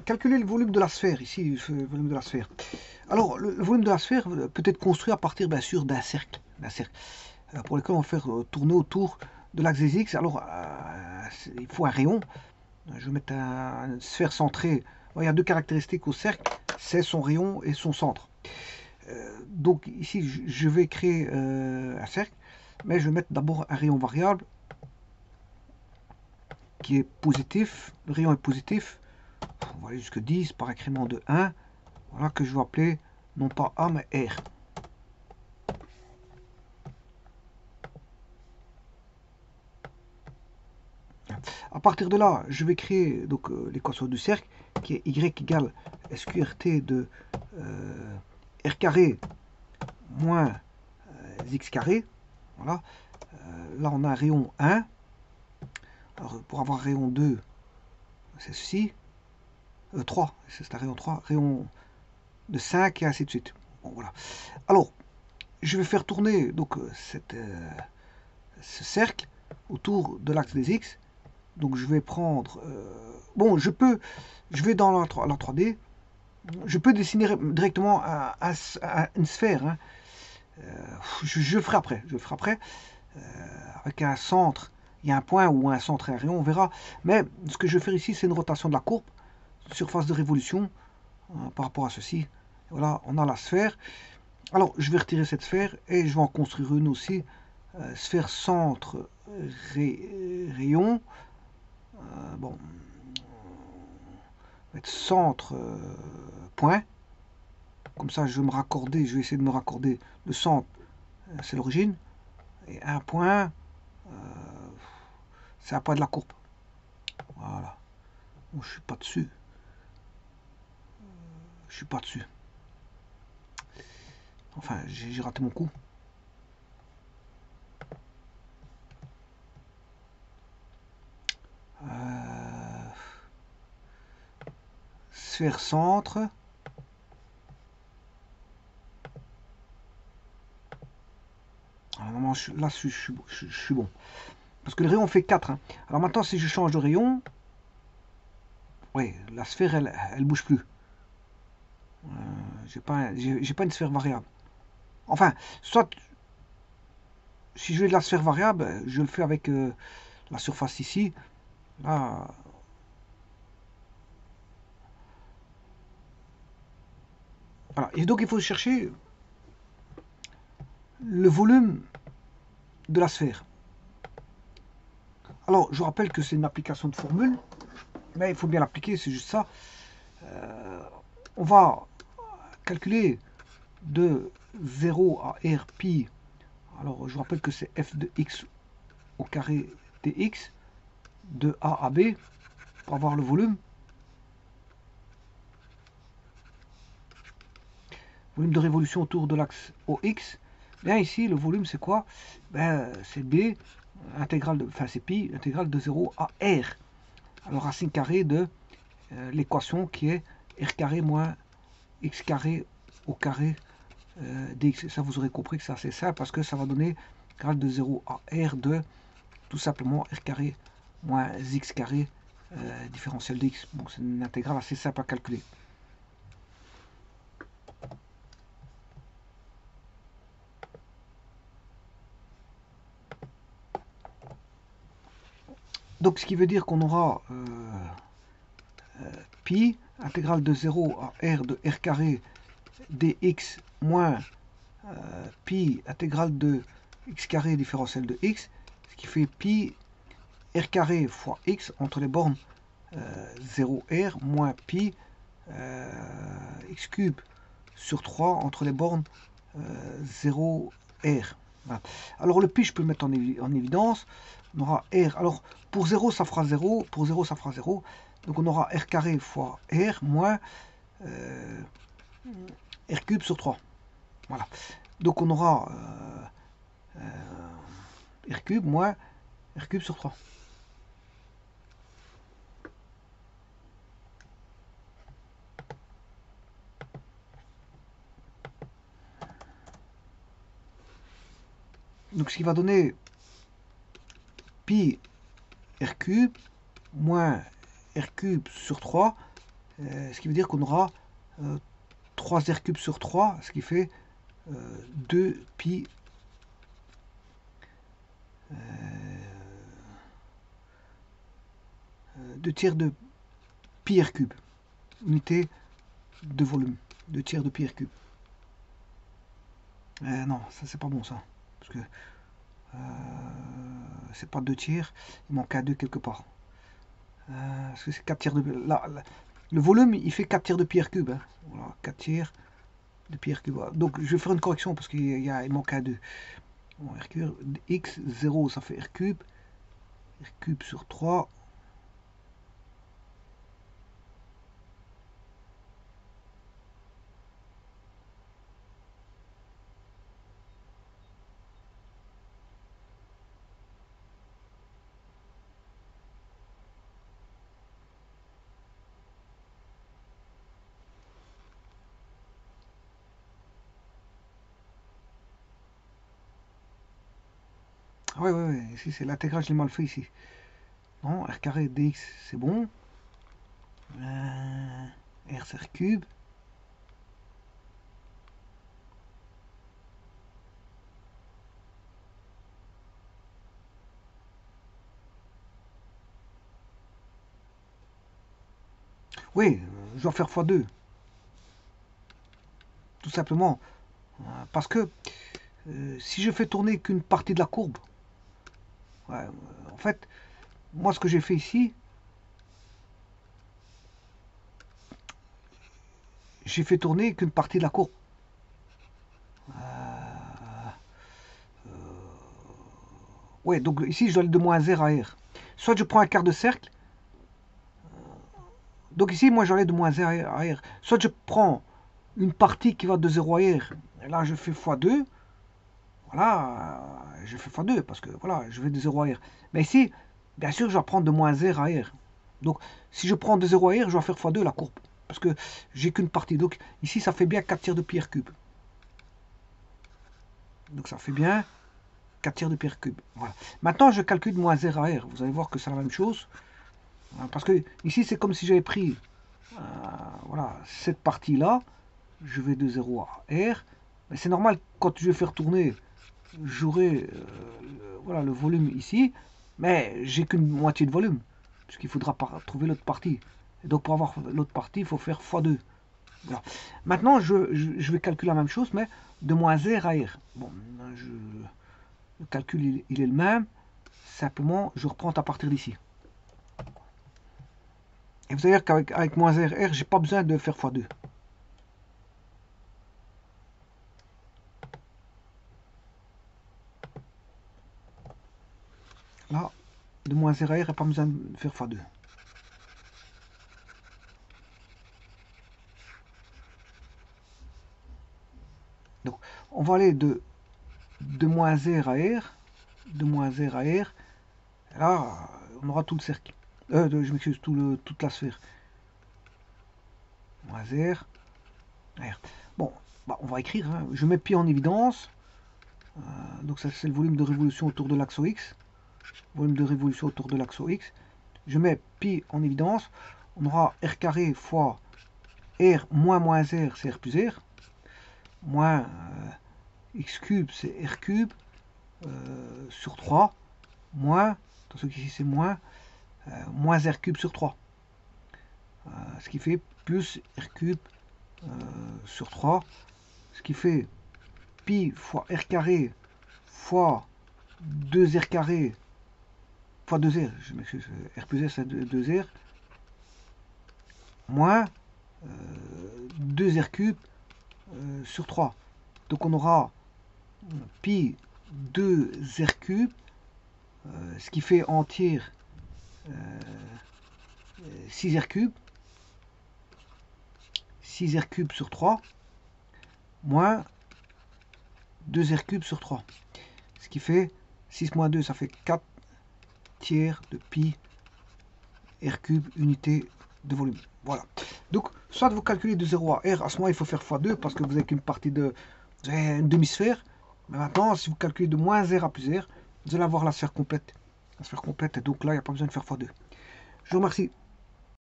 Calculer le volume de la sphère, ici, le volume de la sphère. Alors, le volume de la sphère peut être construit à partir, bien sûr, d'un cercle. Pour lequel on va faire tourner autour de l'axe des X. Alors, il faut un rayon. Je vais mettre une sphère centrée. Il y a deux caractéristiques au cercle, c'est son rayon et son centre. Donc ici, je vais créer un cercle, mais je vais mettre d'abord un rayon variable qui est positif. Le rayon est positif. On va aller jusqu'à 10 par incrément de 1. Voilà, que je vais appeler non pas A mais R. À partir de là, je vais créer donc l'équation du cercle qui est y égale SQRT de R carré moins x carré. Voilà. Là, on a un rayon 1. Alors, pour avoir rayon 2, c'est ceci. 3, c'est un rayon 3. Rayon de 5 et ainsi de suite. Bon, voilà. Alors, je vais faire tourner donc ce cercle autour de l'axe des X. Donc, je vais prendre... bon, je vais dans la 3D. Je peux dessiner directement une sphère. Hein. Je le ferai après. Avec un centre, il y a un point ou un centre et un rayon, on verra. Mais ce que je vais faire ici, c'est une rotation de la courbe, surface de révolution, par rapport à ceci. Voilà, on a la sphère. Alors, je vais retirer cette sphère et je vais en construire une aussi. Sphère centre rayon. Bon, mettre centre point. Comme ça, je vais me raccorder. Je vais essayer de me raccorder. Le centre, c'est l'origine. Et un point, c'est un point de la courbe. Voilà. Bon, je suis pas dessus. Je suis pas dessus. Enfin, j'ai raté mon coup. Sphère centre. Alors, normalement, là, je suis bon. Parce que le rayon fait 4. Hein. Alors maintenant, si je change de rayon, oui, la sphère, elle bouge plus. J'ai pas une sphère variable. Enfin, soit, si je veux de la sphère variable, je le fais avec la surface ici. Là, voilà. Et donc, il faut chercher le volume de la sphère. Alors, je rappelle que c'est une application de formule, mais il faut bien l'appliquer, c'est juste ça. On va calculer de 0 à r pi. Alors, je rappelle que c'est f de x au carré dx, de a à b, pour avoir le volume. Volume de révolution autour de l'axe OX. Bien ici, le volume, c'est quoi? Ben, c'est b, intégrale de, enfin c'est pi, intégrale de 0 à r. Alors, racine carrée de l'équation qui est r carré moins x carré au carré dx. Ça, vous aurez compris que c'est assez simple parce que ça va donner intégrale de 0 à r de tout simplement r carré moins x carré différentiel de x. Bon, c'est une intégrale assez simple à calculer. Donc, ce qui veut dire qu'on aura pi, intégrale de 0 à r de r carré dx moins pi, intégrale de x carré différentiel de x, ce qui fait pi r carré fois x entre les bornes 0r moins pi x cube sur 3 entre les bornes 0r. Voilà. Alors le pi, je peux le mettre en évidence. On aura r. Alors pour 0, ça fera 0. Pour 0, ça fera 0. Donc on aura r carré fois r moins r cube sur 3. Voilà. Donc on aura r cube moins r cube sur 3. Donc ce qui va donner pi r cube moins r cube sur 3. Ce qui veut dire qu'on aura 3r cube sur 3, ce qui fait 2 pi 2 tiers de pi r cube, unité de volume, 2 tiers de pi r cube. Non, ça c'est pas bon ça, parce que c'est pas 2 tiers, il manque un 2 quelque part. Parce que c'est 4 tiers de... le volume, il fait 4 tiers de pi r cube. Hein. Voilà, 4 tiers de pi r cube. Voilà. Donc je vais faire une correction parce qu'il manque un 2. Bon, r cube, x, 0, ça fait r cube. R cube sur 3. Ouais, ouais, ouais, ici c'est l'intégrale, je l'ai mal fait ici. Non, r carré dx, c'est bon. R c'est r cube. Oui, je dois faire x2. Tout simplement. Parce que si je fais tourner qu'une partie de la courbe, ouais, en fait, moi ce que j'ai fait ici, j'ai fait tourner qu'une partie de la courbe. Ouais, donc ici je dois aller de moins R à R. Soit je prends un quart de cercle. Donc ici, moi j'allais de moins R à R. Soit je prends une partie qui va de 0 à R. Et là je fais x2. Voilà, je fais x2 parce que voilà, je vais de 0 à R. Mais ici, bien sûr, je vais prendre de moins R à R. Donc si je prends de 0 à R, je vais faire x2 la courbe. Parce que j'ai qu'une partie. Donc ici, ça fait bien 4 tiers de pi r cube. Donc ça fait bien 4 tiers de pi r cube. Voilà. Maintenant, je calcule de moins R à R. Vous allez voir que c'est la même chose. Parce que ici, c'est comme si j'avais pris voilà, cette partie-là. Je vais de 0 à R. Mais c'est normal, quand je vais faire tourner, j'aurai voilà, le volume ici. Mais j'ai qu'une moitié de volume. Puisqu'il faudra trouver l'autre partie. Et donc pour avoir l'autre partie, il faut faire x2. Voilà. Maintenant, je vais calculer la même chose, mais de moins R à R. Bon, le calcul, il est le même. Simplement, je reprends à partir d'ici. Et vous allez voir qu'avec moins R, j'ai pas besoin de faire x2. Là, de moins R à R, pas besoin de faire x2. Donc, on va aller de moins R à R, de moins R à R. Là, on aura tout le cercle. Je m'excuse, toute la sphère. Moins R, R. Bon, bah, on va écrire. Hein. Je mets pi en évidence. Donc ça, c'est le volume de révolution autour de l'axe X. Volume de révolution autour de l'axe X. Je mets pi en évidence. On aura R carré fois R moins R, c'est R plus R. Moins X cube, c'est R cube. Sur 3. Moins, attention qu'ici c'est moins R cube sur 3. Ce qui fait plus R cube sur 3. Ce qui fait pi fois R carré fois 2R carré fois 2R, je m'excuse, R plus R c'est 2R, moins 2R cube sur 3. Donc on aura pi 2R cube, ce qui fait entier 6R cube, 6R cube sur 3, moins 2R cube sur 3. Ce qui fait 6 moins 2, ça fait 4 tiers de pi R cube unité de volume. Voilà. Donc, soit vous calculez de 0 à R, à ce moment il faut faire x2 parce que vous avez qu'une partie de... Vous avez une demi-sphère. Mais maintenant, si vous calculez de moins R à plus R, vous allez avoir la sphère complète. La sphère complète, et donc là, il n'y a pas besoin de faire x2. Je vous remercie.